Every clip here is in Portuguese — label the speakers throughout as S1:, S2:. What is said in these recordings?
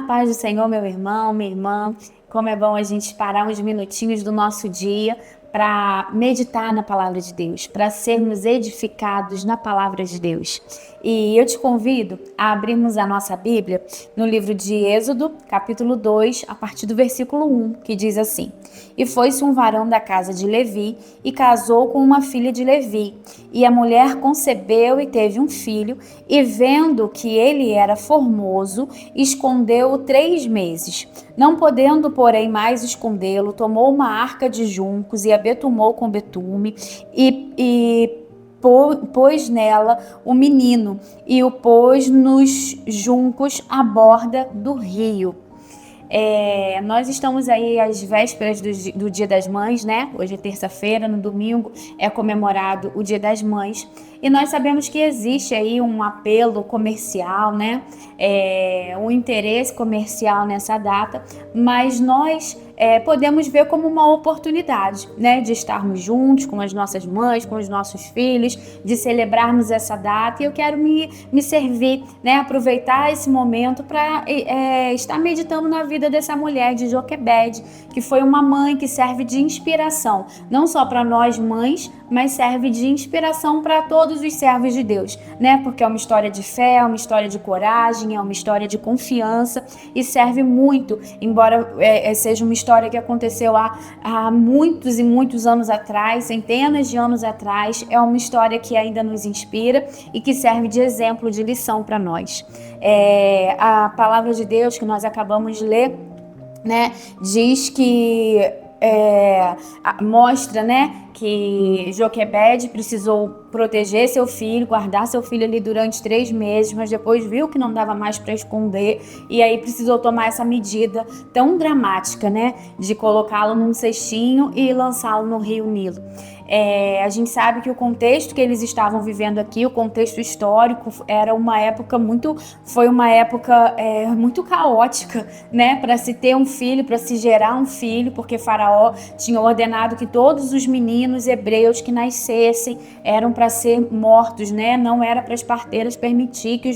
S1: paz do Senhor, meu irmão, minha irmã. Como é bom a gente parar uns minutinhos do nosso dia para meditar na palavra de Deus, para sermos edificados na palavra de Deus. E eu te convido a abrirmos a nossa Bíblia no livro de Êxodo, capítulo 2, a partir do versículo 1, que diz assim: E foi-se um varão da casa de Levi e casou com uma filha de Levi. E a mulher concebeu e teve um filho, e vendo que ele era formoso, escondeu-o 3 meses. Não podendo, porém, mais escondê-lo, tomou uma arca de juncos e a betumou com betume e pôs nela o menino e o pôs nos juncos à borda do rio. Nós estamos aí às vésperas do Dia das Mães, né? Hoje é terça-feira, no domingo é comemorado o Dia das Mães. E nós sabemos que existe aí um apelo comercial, né? Um interesse comercial nessa data, mas nós podemos ver como uma oportunidade, né? De estarmos juntos com as nossas mães, com os nossos filhos, de celebrarmos essa data. E eu quero me servir, né? Aproveitar esse momento para estar meditando na vida dessa mulher de Joquebede, que foi uma mãe que serve de inspiração, não só para nós mães, mas serve de inspiração para todos os servos de Deus, né? Porque é uma história de fé, é uma história de coragem, é uma história de confiança e serve muito, embora seja uma história que aconteceu há muitos e muitos anos atrás, centenas de anos atrás, é uma história que ainda nos inspira e que serve de exemplo, de lição para nós. A palavra de Deus que nós acabamos de ler, né, diz que mostra, né, que Joquebede precisou proteger seu filho, guardar seu filho ali durante 3 meses, mas depois viu que não dava mais para esconder e aí precisou tomar essa medida tão dramática, né, de colocá-lo num cestinho e lançá-lo no rio Nilo. A gente sabe que o contexto que eles estavam vivendo aqui, o contexto histórico, foi uma época muito caótica, né, para se ter um filho, para se gerar um filho, porque Faraó tinha ordenado que todos os meninos hebreus que nascessem eram para ser mortos, né, não era para as parteiras permitir que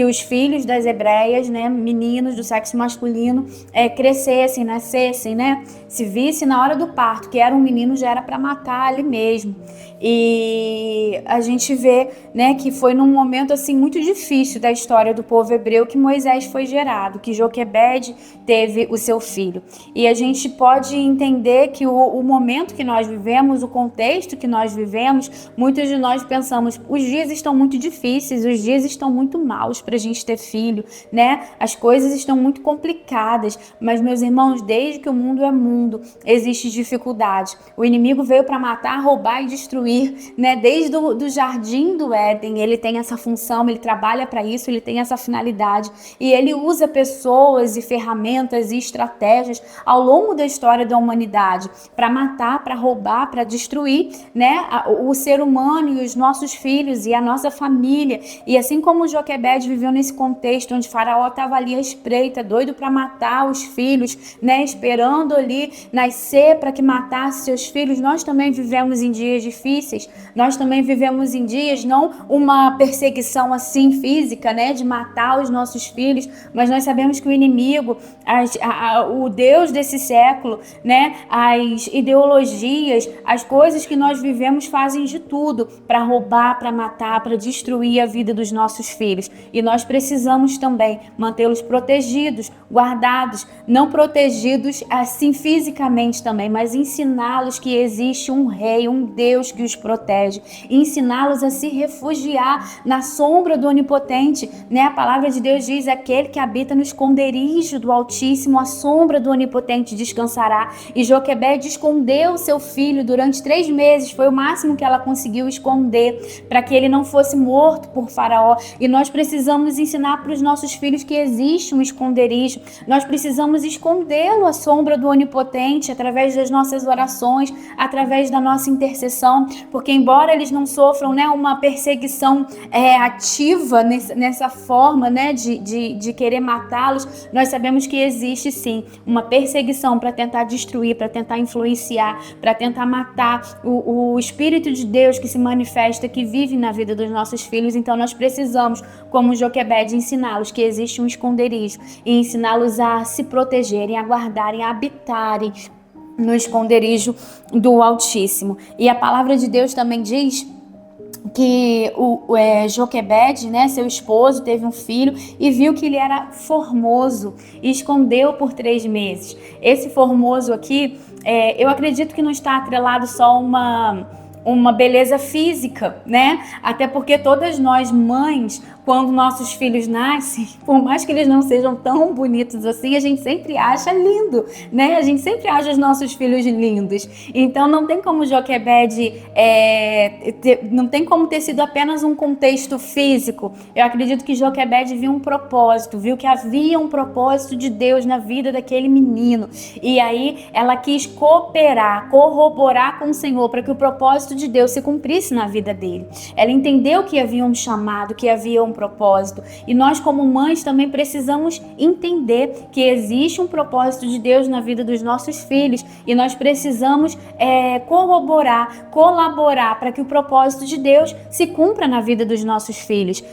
S1: os filhos das hebreias, né, meninos do sexo masculino, crescessem, nascessem, né, se visse na hora do parto que era um menino, já era para matar ali mesmo. E a gente vê, né, que foi num momento assim muito difícil da história do povo hebreu que Moisés foi gerado, que Joquebede teve o seu filho. E a gente pode entender que o momento que nós vivemos, o contexto que nós vivemos, muitos de nós pensamos, os dias estão muito difíceis, os dias estão muito maus para a gente ter filho, né? As coisas estão muito complicadas, mas meus irmãos, desde que o mundo é mundo, existe dificuldade. O inimigo veio para matar, roubar e destruir, né? Desde do jardim do Éden, ele tem essa função, ele trabalha para isso, ele tem essa finalidade e ele usa pessoas e ferramentas e estratégias ao longo da história da humanidade para matar, para roubar, para destruir, né? O ser humano e os nossos filhos e a nossa família. E assim como Joquebede viveu nesse contexto onde Faraó estava ali à espreita, doido para matar os filhos, né? Esperando ali nascer para que matasse seus filhos, nós também vivemos em dias difíceis, nós também vivemos em dias, não uma perseguição assim física, né, de matar os nossos filhos, mas nós sabemos que o inimigo, o Deus desse século, né, as ideologias, as coisas que nós vivemos fazem de tudo para roubar, para matar, para destruir a vida dos nossos filhos. E nós precisamos também mantê-los protegidos, guardados, não protegidos assim fisicamente também, mas ensiná-los que existe um rei, um Deus que os protege, e ensiná-los a se refugiar na sombra do Onipotente, né? A palavra de Deus diz: aquele que habita no esconderijo do Altíssimo, a sombra do Onipotente descansará. E Joquebede escondeu seu filho durante 3 meses, foi o máximo que ela conseguiu esconder, para que ele não fosse morto por Faraó. E nós precisamos ensinar para os nossos filhos que existe um esconderijo, nós precisamos escondê-lo à sombra do Onipotente, através das nossas orações, através da nossa intercessão, porque embora eles não sofram, né, uma perseguição ativa nessa forma, né, de querer matá-los, nós sabemos que existe sim uma perseguição para tentar destruir, para tentar influenciar, para tentar matar o Espírito de Deus Deus que se manifesta, que vive na vida dos nossos filhos. Então nós precisamos, como Joquebede, ensiná-los que existe um esconderijo e ensiná-los a se protegerem, a guardarem, a habitarem no esconderijo do Altíssimo. E a palavra de Deus também diz que Joquebede, né, seu esposo, teve um filho e viu que ele era formoso e escondeu por 3 meses. Esse formoso aqui, eu acredito que não está atrelado só a uma beleza física, né? Até porque todas nós mães, quando nossos filhos nascem, por mais que eles não sejam tão bonitos assim, a gente sempre acha lindo, né? A gente sempre acha os nossos filhos lindos. Então não tem como Joquebede, não tem como ter sido apenas um contexto físico. Eu acredito que Joquebede viu um propósito, viu que havia um propósito de Deus na vida daquele menino. E aí ela quis cooperar, corroborar com o Senhor para que o propósito de Deus se cumprisse na vida dele. Ela entendeu que havia um chamado, que havia um propósito. E nós, como mães, também precisamos entender que existe um propósito de Deus na vida dos nossos filhos e nós precisamos corroborar, colaborar para que o propósito de Deus se cumpra na vida dos nossos filhos.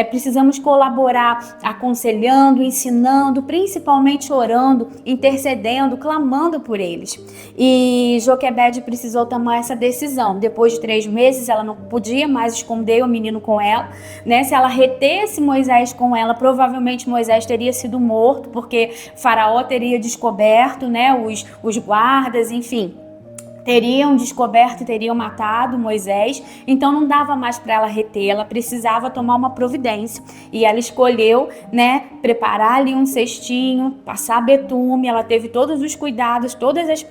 S1: Precisamos colaborar aconselhando, ensinando, principalmente orando, intercedendo, clamando por eles. E Joquebede precisou tomar essa decisão. Depois de 3 meses, ela não podia mais esconder o menino com ela, né? Se ela retesse Moisés com ela, provavelmente Moisés teria sido morto, porque Faraó teria descoberto, né? Os guardas, enfim, teriam descoberto e teriam matado Moisés. Então não dava mais para ela reter, ela precisava tomar uma providência. E ela escolheu, né, preparar ali um cestinho, passar betume. Ela teve todos os cuidados, todas as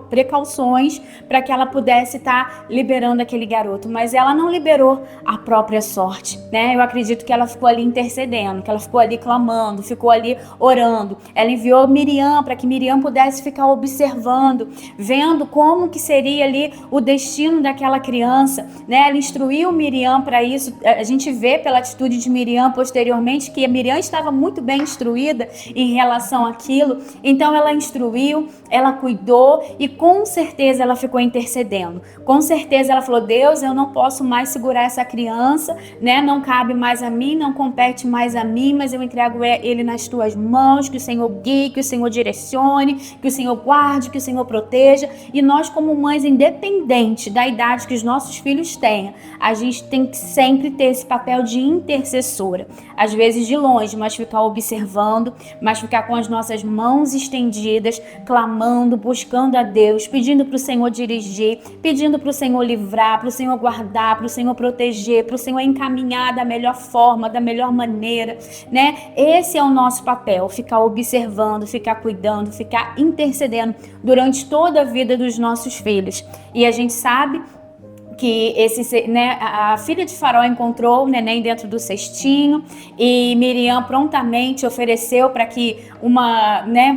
S1: precauções para que ela pudesse estar liberando aquele garoto. Mas ela não liberou a própria sorte, né? Eu acredito que ela ficou ali intercedendo, que ela ficou ali clamando, ficou ali orando. Ela enviou Miriam para que Miriam pudesse ficar observando, vendo como que seria ali o destino daquela criança, né? Ela instruiu Miriam para isso. A gente vê pela atitude de Miriam posteriormente que a Miriam estava muito bem instruída em relação àquilo. Então ela instruiu, ela cuidou e com certeza ela ficou intercedendo. Com certeza ela falou: Deus, eu não posso mais segurar essa criança, né? Não cabe mais a mim, não compete mais a mim, mas eu entrego ele nas tuas mãos, que o Senhor guie, que o Senhor direcione, que o Senhor guarde, que o Senhor proteja. E nós, como mães, independente da idade que os nossos filhos tenham, a gente tem que sempre ter esse papel de intercessora. Às vezes de longe, mas ficar observando, mas ficar com as nossas mãos estendidas, clamando, buscando a Deus, pedindo para o Senhor dirigir, pedindo para o Senhor livrar, para o Senhor guardar, para o Senhor proteger, para o Senhor encaminhar da melhor forma, da melhor maneira, né? Esse é o nosso papel, ficar observando, ficar cuidando, ficar intercedendo durante toda a vida dos nossos filhos. E a gente sabe que a filha de Faraó encontrou o neném dentro do cestinho e Miriam prontamente ofereceu para que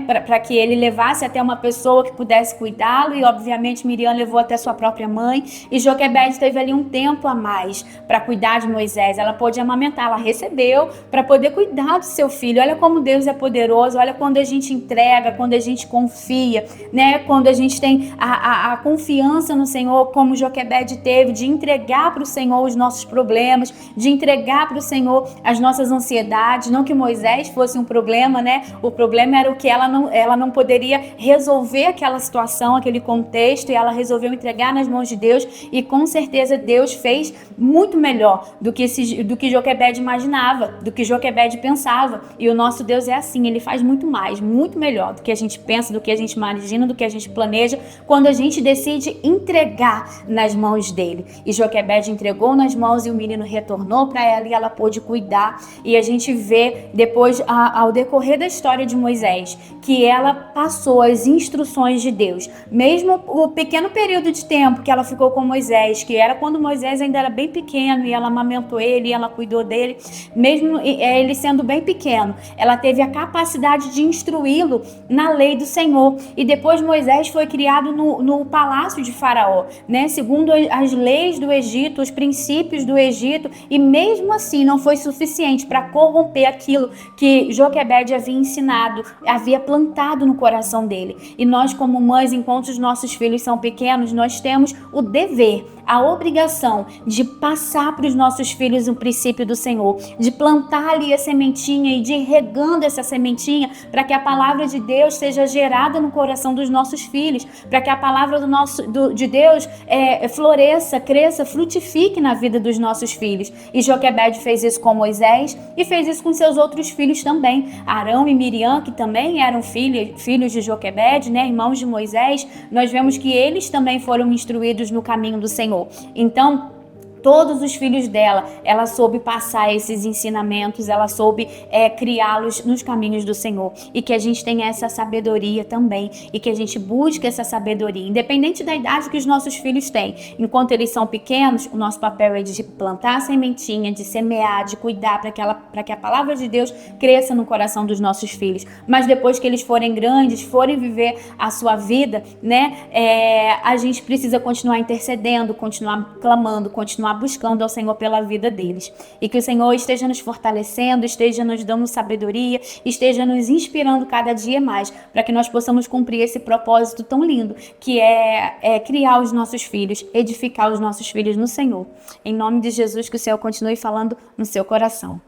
S1: para que ele levasse até uma pessoa que pudesse cuidá-lo, e obviamente Miriam levou até sua própria mãe, e Joquebede teve ali um tempo a mais para cuidar de Moisés. Ela pôde amamentar, ela recebeu para poder cuidar do seu filho. Olha como Deus é poderoso, olha quando a gente entrega, quando a gente confia, né? Quando a gente tem a confiança no Senhor, como Joquebede teve, de entregar para o Senhor os nossos problemas, de entregar para o Senhor as nossas ansiedades. Não que Moisés fosse um problema, né? O problema era o que ela não poderia resolver aquela situação, aquele contexto, e ela resolveu entregar nas mãos de Deus, e com certeza Deus fez muito melhor do que Joquebede imaginava, do que Joquebede pensava. E o nosso Deus é assim, ele faz muito mais, muito melhor do que a gente pensa, do que a gente imagina, do que a gente planeja, quando a gente decide entregar nas mãos dele. E Joquebede entregou nas mãos e o menino retornou para ela e ela pôde cuidar. E a gente vê depois, ao decorrer da história de Moisés, que ela passou as instruções de Deus. Mesmo o pequeno período de tempo que ela ficou com Moisés, que era quando Moisés ainda era bem pequeno, e ela amamentou ele, e ela cuidou dele, mesmo ele sendo bem pequeno, ela teve a capacidade de instruí-lo na lei do Senhor. E depois Moisés foi criado no palácio de Faraó, né? Segundo as leis do Egito, os princípios do Egito, e mesmo assim não foi suficiente para corromper aquilo que Joquebede havia ensinado, havia plantado no coração dele. E nós, como mães, enquanto os nossos filhos são pequenos, nós temos o dever, a obrigação de passar para os nossos filhos o princípio do Senhor, de plantar ali a sementinha e de ir regando essa sementinha para que a palavra de Deus seja gerada no coração dos nossos filhos, para que a palavra de Deus floresça, cresça, frutifique na vida dos nossos filhos. E Joquebede fez isso com Moisés e fez isso com seus outros filhos também. Arão e Miriam, que também eram filhos de Joquebede, né, irmãos de Moisés, nós vemos que eles também foram instruídos no caminho do Senhor. Então, todos os filhos dela, ela soube passar esses ensinamentos, ela soube criá-los nos caminhos do Senhor. E que a gente tenha essa sabedoria também, e que a gente busque essa sabedoria, independente da idade que os nossos filhos têm. Enquanto eles são pequenos, o nosso papel é de plantar a sementinha, de semear, de cuidar para que a palavra de Deus cresça no coração dos nossos filhos. Mas depois que eles forem grandes, forem viver a sua vida, né, a gente precisa continuar intercedendo, continuar clamando, continuar buscando ao Senhor pela vida deles. E que o Senhor esteja nos fortalecendo, esteja nos dando sabedoria, esteja nos inspirando cada dia mais, para que nós possamos cumprir esse propósito tão lindo, que é criar os nossos filhos, edificar os nossos filhos no Senhor. Em nome de Jesus, que o Senhor continue falando no seu coração.